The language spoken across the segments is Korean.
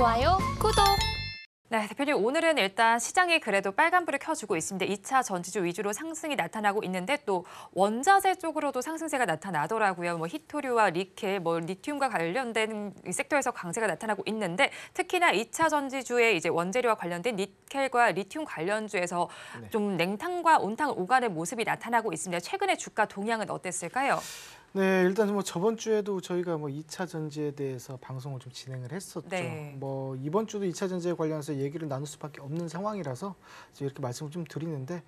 좋아요, 구독! 네, 대표님 오늘은 일단 시장이 그래도 빨간불을 켜주고 있습니다. 2차 전지주 위주로 상승이 나타나고 있는데 또 원자재 쪽으로도 상승세가 나타나더라고요. 히토류와 니켈, 리튬과 관련된 이 섹터에서 강세가 나타나고 있는데 특히나 2차 전지주의 이제 원재료와 관련된 니켈과 리튬 관련주에서 좀 냉탕과 온탕을 오가는 모습이 나타나고 있습니다. 최근에 주가 동향은 어땠을까요? 네, 일단 저번 주에도 저희가 2차 전지에 대해서 방송을 좀 진행을 했었죠. 네. 이번 주도 2차 전지에 관련해서 얘기를 나눌 수밖에 없는 상황이라서 이렇게 말씀을 좀 드리는데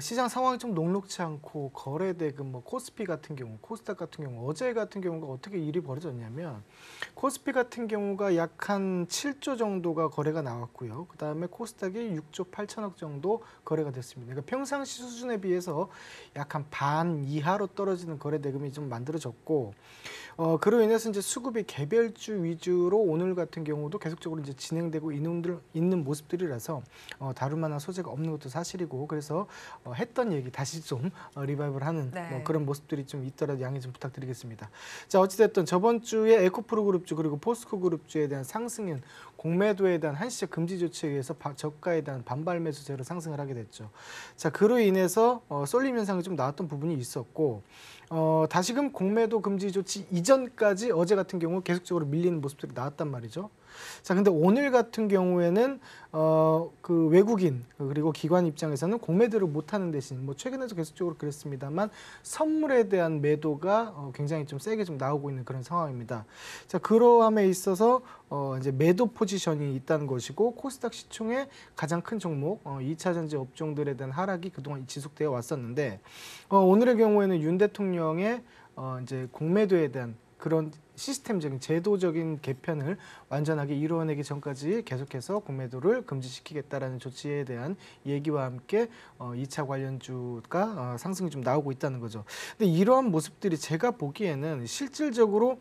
시장 상황이 좀 녹록치 않고 거래 대금 코스피 같은 경우, 코스닥 같은 경우, 어제 같은 경우가 어떻게 일이 벌어졌냐면 코스피 같은 경우가 약 한 7조 정도가 거래가 나왔고요. 그다음에 코스닥이 6조 8천억 정도 거래가 됐습니다. 그러니까 평상시 수준에 비해서 약 한 반 이하로 떨어지는 거래 대금이 좀 만들어졌고 그로 인해서 이제 수급이 개별주 위주로 오늘 같은 경우도 계속적으로 이제 진행되고 있는 모습들이라서 다룰 만한 소재가 없는 것도 사실이고 그래서 했던 얘기 다시 좀 리바이벌하는 그런 모습들이 좀 있더라도 양해 좀 부탁드리겠습니다. 자, 어찌됐든 저번 주에 에코프로 그룹주 그리고 포스코 그룹주에 대한 상승인 공매도에 대한 한시적 금지 조치에 의해서 저가에 대한 반발 매수세로 상승을 하게 됐죠. 자, 그로 인해서 쏠림 현상이 좀 나왔던 부분이 있었고 다시금 공매도 금지 조치 이전까지 어제 같은 경우 계속적으로 밀리는 모습들이 나왔단 말이죠. 자, 근데 오늘 같은 경우에는 그 외국인 그리고 기관 입장에서는 공매도를 못하는 대신 최근에도 계속적으로 그랬습니다만 선물에 대한 매도가 굉장히 좀 세게 좀 나오고 있는 그런 상황입니다. 자, 그러함에 있어서 이제 매도 포지션이 있다는 것이고 코스닥 시총의 가장 큰 종목 2차 전지 업종들에 대한 하락이 그동안 지속되어 왔었는데 오늘의 경우에는 윤 대통령의 이제 공매도에 대한 그런 시스템적인 제도적인 개편을 완전하게 이루어내기 전까지 계속해서 공매도를 금지시키겠다라는 조치에 대한 얘기와 함께 2차 관련주가 상승이 좀 나오고 있다는 거죠. 근데 이러한 모습들이 제가 보기에는 실질적으로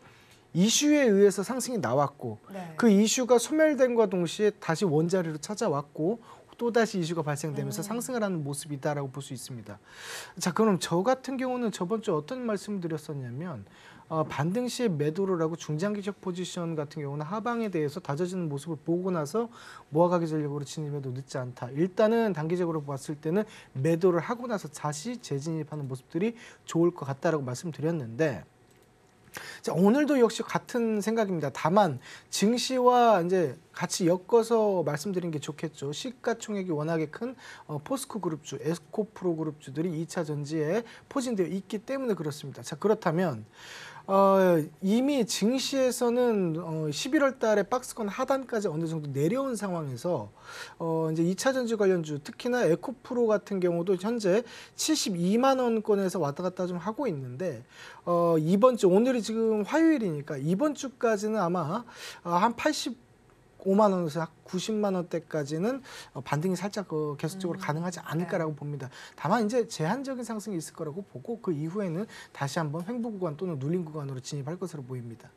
이슈에 의해서 상승이 나왔고 그 이슈가 소멸된과 동시에 다시 원자리로 찾아왔고 또다시 이슈가 발생되면서 상승을 하는 모습이다라고 볼 수 있습니다. 자, 그럼 저 같은 경우는 저번 주에 어떤 말씀을 드렸었냐면 반등 시에 매도를 하고 중장기적 포지션 같은 경우는 하방에 대해서 다져지는 모습을 보고 나서 모아가기 전략으로 진입해도 늦지 않다. 일단은 단기적으로 봤을 때는 매도를 하고 나서 다시 재진입하는 모습들이 좋을 것 같다라고 말씀드렸는데 자, 오늘도 역시 같은 생각입니다. 다만 증시와 이제 같이 엮어서 말씀드린 게 좋겠죠. 시가총액이 워낙에 큰 포스코 그룹주, 에코프로 그룹주들이 2차 전지에 포진되어 있기 때문에 그렇습니다. 자, 그렇다면 이미 증시에서는 11월 달에 박스권 하단까지 어느 정도 내려온 상황에서 이제 2차 전지 관련주 특히나 에코프로 같은 경우도 현재 72만 원권에서 왔다 갔다 좀 하고 있는데 이번 주 오늘이 지금 화요일이니까 이번 주까지는 아마 한 85만 원에서 90만 원대까지는 반등이 살짝 계속적으로 가능하지 않을까라고 봅니다. 다만 이제 제한적인 상승이 있을 거라고 보고 그 이후에는 다시 한번 횡보 구간 또는 눌림 구간으로 진입할 것으로 보입니다.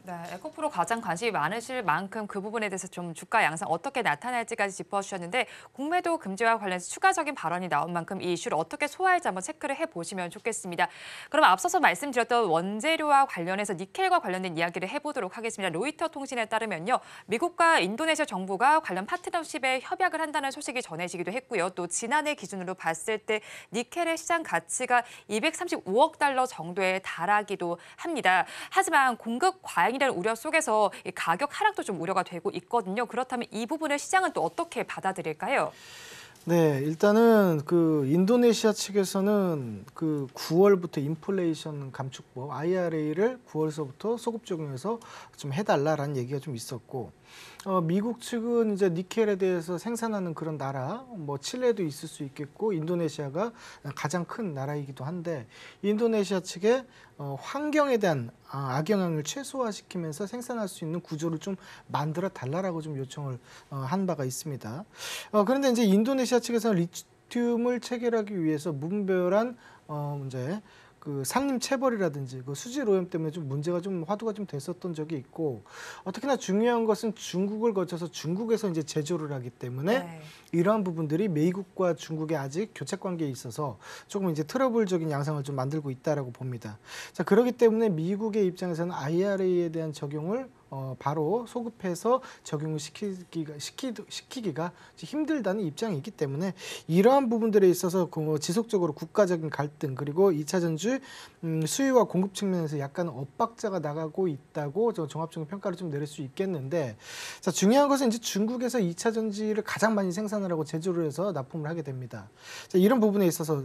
네, 에코프로 가장 관심이 많으실 만큼 그 부분에 대해서 좀 주가 양상 어떻게 나타날지까지 짚어주셨는데 공매도 금지와 관련해서 추가적인 발언이 나온 만큼 이 이슈를 어떻게 소화할지 한번 체크를 해보시면 좋겠습니다. 그럼 앞서서 말씀드렸던 원재료와 관련해서 니켈과 관련된 이야기를 해보도록 하겠습니다. 로이터 통신에 따르면요. 미국과 인도네시아 정부가 관련 파트너십에 협약을 한다는 소식이 전해지기도 했고요. 또 지난해 기준으로 봤을 때 니켈의 시장 가치가 235억 달러 정도에 달하기도 합니다. 하지만 공급 과잉 이라는 우려 속에서 가격 하락도 좀 우려가 되고 있거든요. 그렇다면 이 부분을 시장은 또 어떻게 받아들일까요? 네, 일단은 그 인도네시아 측에서는 그 9월부터 인플레이션 감축법 IRA를 9월서부터 소급 적용해서 좀 해달라라는 얘기가 좀 있었고 미국 측은 이제 니켈에 대해서 생산하는 그런 나라, 칠레도 있을 수 있겠고 인도네시아가 가장 큰 나라이기도 한데 인도네시아 측에 환경에 대한 악영향을 최소화시키면서 생산할 수 있는 구조를 좀 만들어 달라라고 좀 요청을 한 바가 있습니다. 그런데 이제 인도네시아 측에서는 리튬을 체결하기 위해서 무분별한 이제 그 산림 체벌이라든지 그 수질 오염 때문에 좀 문제가 좀 화두가 좀 됐었던 적이 있고 특히나 중요한 것은 중국을 거쳐서 중국에서 이제 제조를 하기 때문에 이러한 부분들이 미국과 중국의 아직 교착 관계에 있어서 조금 이제 트러블적인 양상을 좀 만들고 있다라고 봅니다. 자, 그렇기 때문에 미국의 입장에서는 IRA에 대한 적용을 바로 소급해서 적용을 시키기가 힘들다는 입장이 있기 때문에 이러한 부분들에 있어서 지속적으로 국가적인 갈등 그리고 2차 전지 수요와 공급 측면에서 약간 엇박자가 나가고 있다고 종합적인 평가를 좀 내릴 수 있겠는데, 자, 중요한 것은 이제 중국에서 2차 전지를 가장 많이 생산을 하고 제조를 해서 납품을 하게 됩니다. 자, 이런 부분에 있어서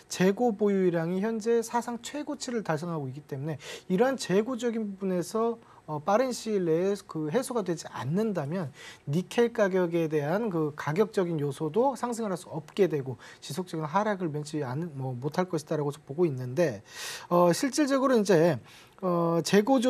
재고 보유량이 현재 사상 최고치를 달성하고 있기 때문에 이러한 재고적인 부분에서 빠른 시일 내에 해소가 되지 않는다면 니켈 가격에 대한 가격적인 요소도 상승을 할 수 없게 되고 지속적인 하락을 못할 것이다라고 보고 있는데, 실질적으로 이제 재고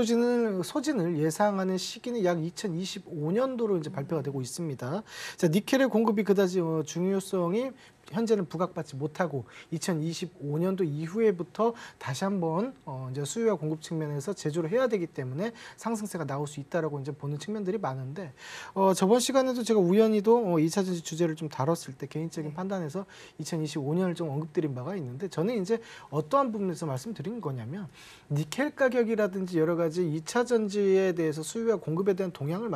소진을 예상하는 시기는 약 2025년도로 이제 발표가 되고 있습니다. 자, 니켈의 공급이 그다지 중요성이 현재는 부각받지 못하고 2025년도 이후에부터 다시 한번 이제 수요와 공급 측면에서 제조를 해야 되기 때문에 상승세가 나올 수 있다라고 이제 보는 측면들이 많은데, 저번 시간에도 제가 우연히도 2차 전지 주제를 좀 다뤘을 때 개인적인 판단에서 2025년을 좀 언급드린 바가 있는데, 저는 이제 어떠한 부분에서 말씀드린 거냐면 니켈 가격이라든지 여러 가지 2차 전지에 대해서 수요와 공급에 대한 동향을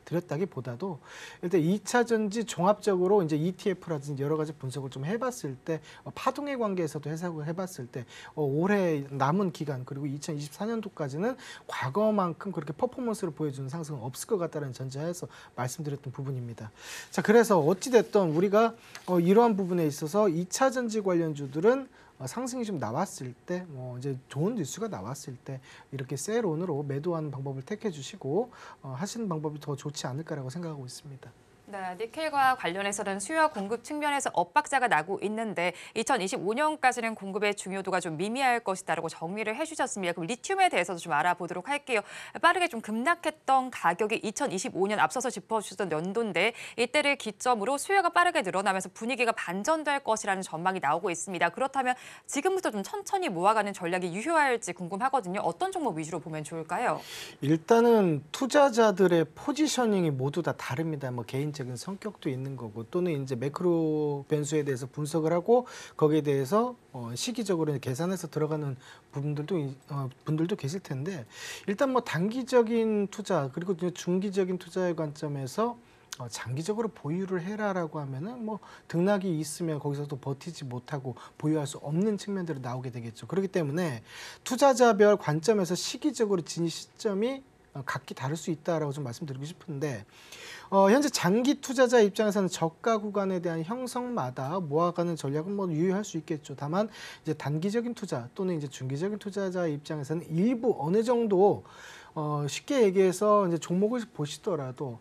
드렸다기보다도 일단 2차 전지 종합적으로 이제 ETF라든지 여러 가지 분석을 좀 해봤을 때 파동의 관계에서도 해석을 해봤을 때 올해 남은 기간 그리고 2024년도까지는 과거만큼 그렇게 퍼포먼스를 보여주는 상승은 없을 것 같다는 전제하에서 말씀드렸던 부분입니다. 자, 그래서 어찌됐든 우리가 이러한 부분에 있어서 2차 전지 관련주들은 상승이 좀 나왔을 때, 이제 좋은 뉴스가 나왔을 때 이렇게 셀온으로 매도하는 방법을 택해 주시고 하시는 방법이 더 좋지 않을까라고 생각하고 있습니다. 네, 니켈과 관련해서는 수요와 공급 측면에서 엇박자가 나고 있는데 2025년까지는 공급의 중요도가 좀 미미할 것이다라고 정리를 해주셨습니다. 그럼 리튬에 대해서도 좀 알아보도록 할게요. 빠르게 좀 급락했던 가격이 2025년 앞서서 짚어주셨던 연도인데 이때를 기점으로 수요가 빠르게 늘어나면서 분위기가 반전될 것이라는 전망이 나오고 있습니다. 그렇다면 지금부터 좀 천천히 모아가는 전략이 유효할지 궁금하거든요. 어떤 종목 위주로 보면 좋을까요? 일단은 투자자들의 포지셔닝이 모두 다 다릅니다. 개인적인 성격도 있는 거고 또는 이제 매크로 변수에 대해서 분석을 하고 거기에 대해서 시기적으로 계산해서 들어가는 분들도 계실 텐데, 일단 단기적인 투자 그리고 중기적인 투자의 관점에서 장기적으로 보유를 해라라고 하면은 등락이 있으면 거기서도 버티지 못하고 보유할 수 없는 측면들이 나오게 되겠죠. 그렇기 때문에 투자자별 관점에서 시기적으로 진입 시점이 각기 다를 수 있다라고 좀 말씀드리고 싶은데, 현재 장기 투자자 입장에서는 저가 구간에 대한 형성마다 모아가는 전략은 유효할 수 있겠죠. 다만 이제 단기적인 투자 또는 이제 중기적인 투자자 입장에서는 일부 어느 정도 쉽게 얘기해서 이제 종목을 보시더라도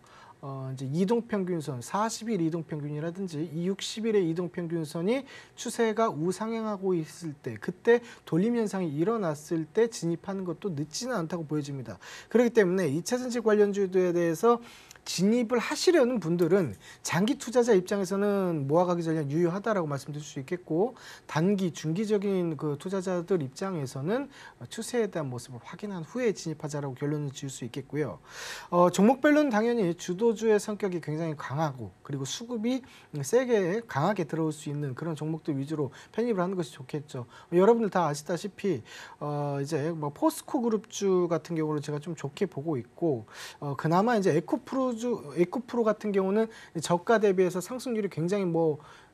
이제 이동평균선 40일 이동평균이라든지 260일의 이동평균선이 추세가 우상향하고 있을 때, 그때 돌림 현상이 일어났을 때 진입하는 것도 늦지는 않다고 보여집니다. 그렇기 때문에 2차 전지 관련주에 대해서 진입을 하시려는 분들은 장기 투자자 입장에서는 모아가기 전략 유효하다라고 말씀드릴 수 있겠고, 단기, 중기적인 투자자들 입장에서는 추세에 대한 모습을 확인한 후에 진입하자라고 결론을 지을 수 있겠고요. 종목별로는 당연히 주도주의 성격이 굉장히 강하고 그리고 수급이 세게 강하게 들어올 수 있는 그런 종목들 위주로 편입을 하는 것이 좋겠죠. 여러분들 다 아시다시피 이제 포스코 그룹주 같은 경우를 제가 좀 좋게 보고 있고, 그나마 이제 에코프로 같은 경우는 저가 대비해서 상승률이 굉장히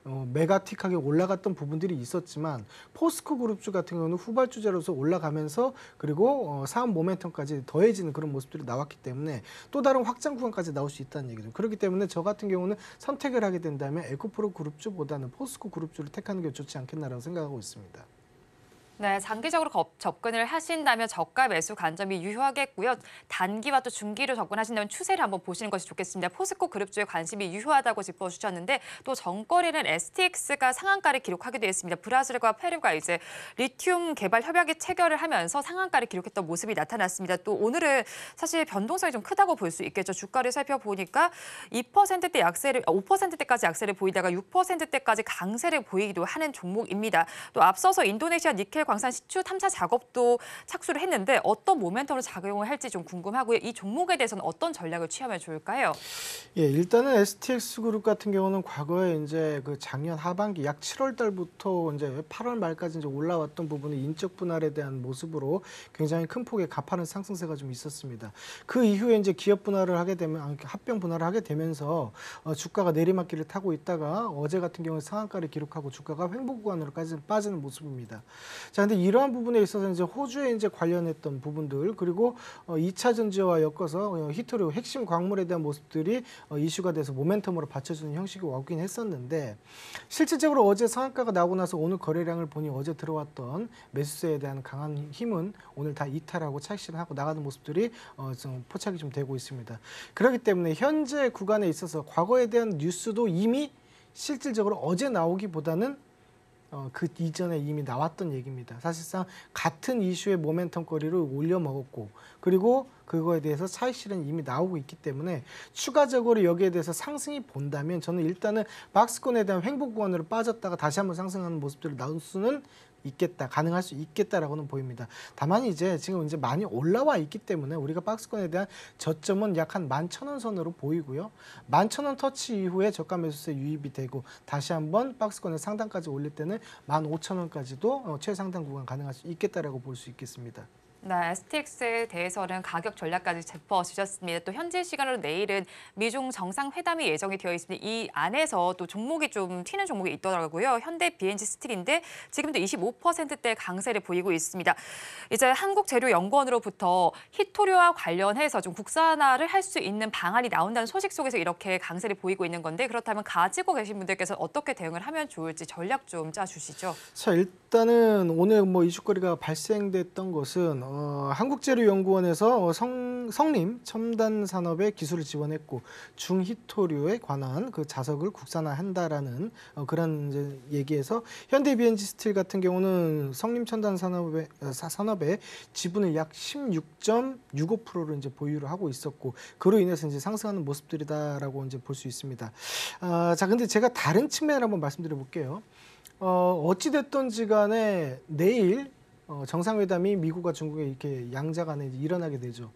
메가틱하게 올라갔던 부분들이 있었지만, 포스코 그룹주 같은 경우는 후발주자로서 올라가면서 그리고 사업 모멘텀까지 더해지는 그런 모습들이 나왔기 때문에 또 다른 확장 구간까지 나올 수 있다는 얘기죠. 그렇기 때문에 저 같은 경우는 선택을 하게 된다면 에코프로 그룹주보다는 포스코 그룹주를 택하는 게 좋지 않겠나라고 생각하고 있습니다. 네, 장기적으로 접근을 하신다면 저가 매수 관점이 유효하겠고요. 단기와 또 중기로 접근하신다면 추세를 한번 보시는 것이 좋겠습니다. 포스코 그룹주에 관심이 유효하다고 짚어주셨는데 또 전거래는 STX가 상한가를 기록하기도 했습니다. 브라질과 페루가 이제 리튬 개발 협약에 체결을 하면서 상한가를 기록했던 모습이 나타났습니다. 또 오늘은 사실 변동성이 좀 크다고 볼 수 있겠죠. 주가를 살펴보니까 2%대 약세를 5%대까지 약세를 보이다가 6%대까지 강세를 보이기도 하는 종목입니다. 또 앞서서 인도네시아 니켈 광산 시추 탐사 작업도 착수를 했는데 어떤 모멘텀으로 작용을 할지 좀 궁금하고요. 이 종목에 대해서는 어떤 전략을 취하면 좋을까요? 예, 일단은 STX 그룹 같은 경우는 과거에 이제 그 작년 하반기 약 7월 달부터 이제 8월 말까지 이제 올라왔던 부분이 인적 분할에 대한 모습으로 굉장히 큰 폭의 가파른 상승세가 좀 있었습니다. 그 이후에 이제 기업 분할을 하게 되면 합병 분할을 하게 되면서 주가가 내리막길을 타고 있다가 어제 같은 경우에 상한가를 기록하고 주가가 횡보 구간으로까지 빠지는 모습입니다. 자, 근데 이러한 부분에 있어서 이제 호주에 이제 관련했던 부분들 그리고 2차 전지와 엮어서 히토류 핵심 광물에 대한 모습들이 이슈가 돼서 모멘텀으로 받쳐주는 형식이 오긴 했었는데 실질적으로 어제 상한가가 나오고 나서 오늘 거래량을 보니 어제 들어왔던 매수세에 대한 강한 힘은 오늘 다 이탈하고 착실하고 나가는 모습들이 좀 포착이 좀 되고 있습니다. 그렇기 때문에 현재 구간에 있어서 과거에 대한 뉴스도 이미 실질적으로 어제 나오기보다는 그 이전에 이미 나왔던 얘기입니다. 사실상 같은 이슈의 모멘텀 거리를 올려 먹었고 그리고 그거에 대해서 차익 실현이 이미 나오고 있기 때문에 추가적으로 여기에 대해서 상승이 본다면 저는 일단은 박스권에 대한 횡보 구간으로 빠졌다가 다시 한번 상승하는 모습들을 나올 수는 있겠다, 가능할 수 있겠다라고는 보입니다. 다만 이제 지금 이제 많이 올라와 있기 때문에 우리가 박스권에 대한 저점은 약 한 11,000원 선으로 보이고요. 11,000원 터치 이후에 저가 매수세 유입이 되고 다시 한번 박스권의 상단까지 올릴 때는 15,000원까지도 최상단 구간 가능할 수 있겠다라고 볼 수 있겠습니다. 네, STX에 대해서는 가격 전략까지 짚어주셨습니다. 또 현재 시간으로 내일은 미중 정상회담이 예정이 되어 있습니다. 이 안에서 또 종목이 좀 튀는 종목이 있더라고요. 현대 BNG 스틸인데 지금도 25%대 강세를 보이고 있습니다. 이제 한국재료연구원으로부터 히토류와 관련해서 좀 국산화를 할 수 있는 방안이 나온다는 소식 속에서 이렇게 강세를 보이고 있는 건데 그렇다면 가지고 계신 분들께서 어떻게 대응을 하면 좋을지 전략 좀 짜주시죠. 자, 일단은 오늘 뭐 이슈거리가 발생됐던 것은 한국재료연구원에서 성림 첨단 산업에 기술을 지원했고 중히토류에 관한 그 자석을 국산화한다라는 그런 이제 얘기에서 현대 BNG 스틸 같은 경우는 성림 첨단 산업의 지분을 약 16.65%를 이제 보유를 하고 있었고 그로 인해서 이제 상승하는 모습들이다라고 이제 볼 수 있습니다. 자, 근데 제가 다른 측면을 한번 말씀드려 볼게요. 어찌됐든지 간에 내일 정상회담이 미국과 중국의 이렇게 양자 간에 일어나게 되죠.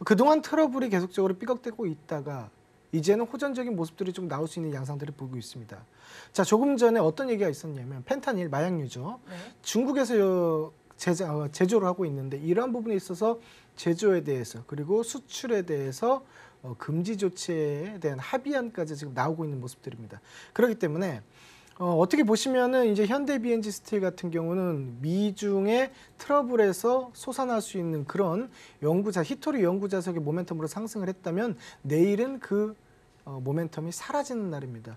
그동안 트러블이 계속적으로 삐걱대고 있다가 이제는 호전적인 모습들이 좀 나올 수 있는 양상들을 보고 있습니다. 자, 조금 전에 어떤 얘기가 있었냐면 펜타닐 마약류죠. 네. 중국에서 제조를 하고 있는데 이러한 부분에 있어서 제조에 대해서 그리고 수출에 대해서 금지 조치에 대한 합의안까지 지금 나오고 있는 모습들입니다. 그렇기 때문에 어떻게 보시면은 이제 현대 BNG 스틸 같은 경우는 미중의 트러블에서 솟아날 수 있는 그런 히토류 연구 자석의 모멘텀으로 상승을 했다면 내일은 그 모멘텀이 사라지는 날입니다.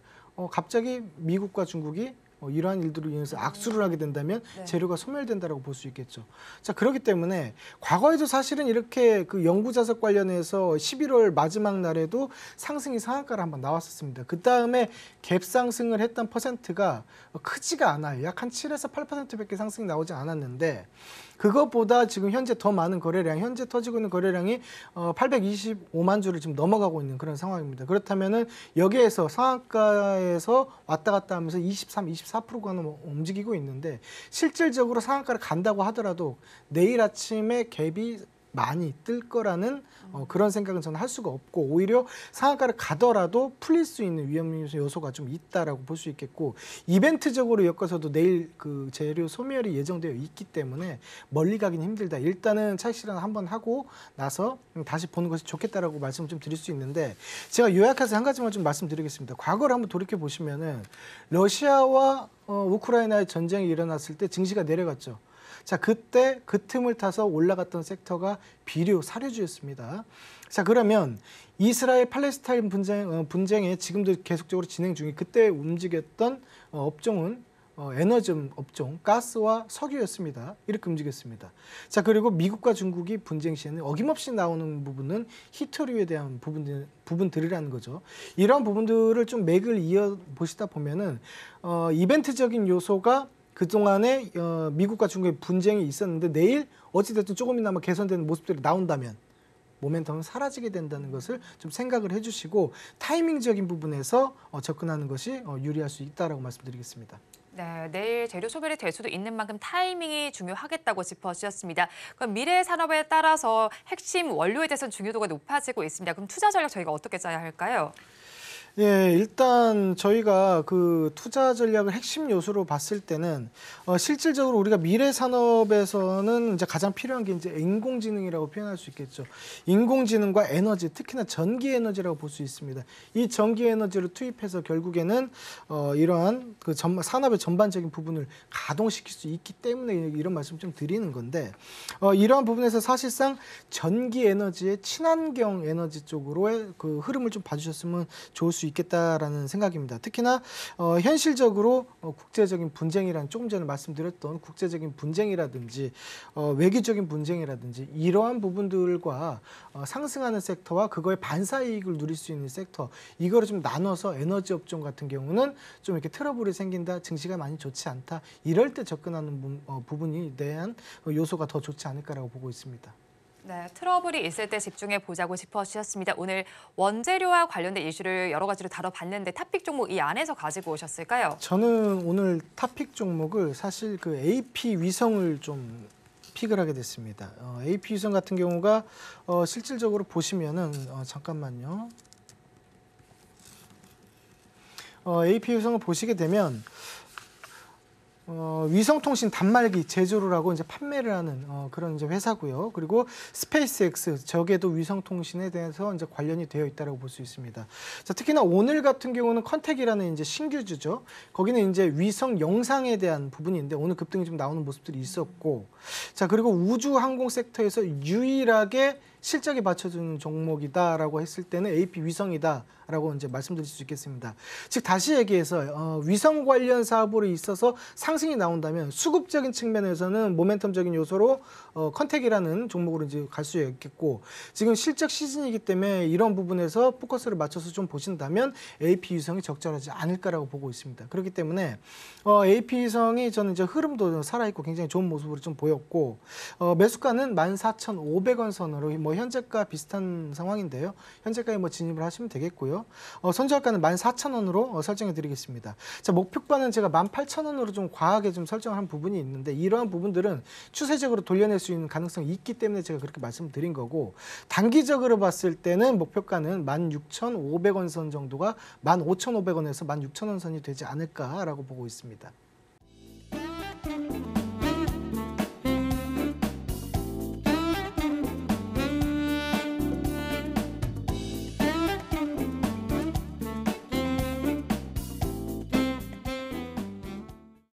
갑자기 미국과 중국이 이러한 일들로 인해서 악수를 하게 된다면 네. 재료가 소멸된다라고 볼 수 있겠죠. 자, 그렇기 때문에 과거에도 사실은 이렇게 그 연구 자석 관련해서 11월 마지막 날에도 상승이 상한가를 한번 나왔었습니다. 그 다음에 갭 상승을 했던 퍼센트가 크지가 않아요. 약 한 7에서 8%밖에 상승이 나오지 않았는데 그것보다 지금 현재 더 많은 거래량, 현재 터지고 있는 거래량이 825만 주를 지금 넘어가고 있는 그런 상황입니다. 그렇다면은 여기에서 상한가에서 왔다 갔다 하면서 23, 24%가 움직이고 있는데 실질적으로 상한가를 간다고 하더라도 내일 아침에 갭이 많이 뜰 거라는 그런 생각은 저는 할 수가 없고 오히려 상한가를 가더라도 풀릴 수 있는 위험 요소가 좀 있다라고 볼 수 있겠고 이벤트적으로 엮어서도 내일 그 재료 소멸이 예정되어 있기 때문에 멀리 가긴 힘들다. 일단은 차익 실현 한번 하고 나서 다시 보는 것이 좋겠다라고 말씀을 좀 드릴 수 있는데 제가 요약해서 한 가지만 좀 말씀드리겠습니다. 과거를 한번 돌이켜 보시면은 러시아와 우크라이나의 전쟁이 일어났을 때 증시가 내려갔죠. 자, 그때 그 틈을 타서 올라갔던 섹터가 비료, 사료주였습니다. 자, 그러면 이스라엘 팔레스타인 분쟁에 지금도 계속적으로 진행 중에 그때 움직였던 업종은 에너지 업종, 가스와 석유였습니다. 이렇게 움직였습니다. 자, 그리고 미국과 중국이 분쟁 시에는 어김없이 나오는 부분은 히토류에 대한 부분들이라는 거죠. 이런 부분들을 좀 맥을 이어 보시다 보면은 이벤트적인 요소가 그동안에 미국과 중국의 분쟁이 있었는데 내일 어찌됐든 조금이나마 개선되는 모습들이 나온다면 모멘텀은 사라지게 된다는 것을 좀 생각을 해주시고 타이밍적인 부분에서 접근하는 것이 유리할 수 있다라고 말씀드리겠습니다. 네, 내일 재료 소멸이 될 수도 있는 만큼 타이밍이 중요하겠다고 짚어주셨습니다. 그럼 미래 산업에 따라서 핵심 원료에 대해서는 중요도가 높아지고 있습니다. 그럼 투자 전략 저희가 어떻게 짜야 할까요? 예, 일단 저희가 그 투자 전략을 핵심 요소로 봤을 때는 실질적으로 우리가 미래 산업에서는 이제 가장 필요한 게 이제 인공지능이라고 표현할 수 있겠죠. 인공지능과 에너지, 특히나 전기 에너지라고 볼 수 있습니다. 이 전기 에너지를 투입해서 결국에는 이러한 그 산업의 전반적인 부분을 가동시킬 수 있기 때문에 이런 말씀 좀 드리는 건데 이러한 부분에서 사실상 전기 에너지의 친환경 에너지 쪽으로의 그 흐름을 좀 봐주셨으면 좋을 수 있겠다라는 생각입니다. 특히나 현실적으로 국제적인 분쟁이란 조금 전에 말씀드렸던 국제적인 분쟁이라든지 외교적인 분쟁이라든지 이러한 부분들과 상승하는 섹터와 그거의 반사 이익을 누릴 수 있는 섹터 이거를 좀 나눠서 에너지 업종 같은 경우는 좀 이렇게 트러블이 생긴다, 증시가 많이 좋지 않다 이럴 때 접근하는 부분에 대한 요소가 더 좋지 않을까라고 보고 있습니다. 네, 트러블이 있을 때 집중해 보자고 짚어주셨습니다. 오늘 원재료와 관련된 이슈를 여러 가지로 다뤄봤는데 탑픽 종목 이 안에서 가지고 오셨을까요? 저는 오늘 탑픽 종목을 사실 그 AP 위성을 좀 픽을 하게 됐습니다. AP 위성 같은 경우가 실질적으로 보시면은 잠깐만요. AP 위성을 보시게 되면 위성통신 단말기 제조를 하고 이제 판매를 하는 그런 이제 회사고요. 그리고 스페이스X 저게도 위성통신에 대해서 이제 관련이 되어 있다고 볼 수 있습니다. 자, 특히나 오늘 같은 경우는 컨택이라는 이제 신규주죠. 거기는 이제 위성 영상에 대한 부분인데 오늘 급등이 좀 나오는 모습들이 있었고, 자 그리고 우주 항공 섹터에서 유일하게 실적에 받쳐주는 종목이다라고 했을 때는 AP 위성이다라고 이제 말씀드릴 수 있겠습니다. 즉 다시 얘기해서 위성 관련 사업으로 있어서 상승이 나온다면 수급적인 측면에서는 모멘텀적인 요소로 컨택이라는 종목으로 이제 갈 수 있겠고, 지금 실적 시즌이기 때문에 이런 부분에서 포커스를 맞춰서 좀 보신다면 AP 위성이 적절하지 않을까라고 보고 있습니다. 그렇기 때문에 AP 위성이 저는 이제 흐름도 살아있고 굉장히 좋은 모습으로 좀 보였고 매수가는 14,500원 선으로 뭐 현재가 비슷한 상황인데요. 현재가에 뭐 진입을 하시면 되겠고요. 선저가는 14,000원으로 설정해 드리겠습니다. 자, 목표가는 제가 18,000원으로 좀 과하게 좀 설정한 부분이 있는데 이러한 부분들은 추세적으로 돌려낼 수 있는 가능성이 있기 때문에 제가 그렇게 말씀드린 거고, 단기적으로 봤을 때는 목표가는 16,500원 선 정도가 15,500원에서 16,000원 선이 되지 않을까라고 보고 있습니다.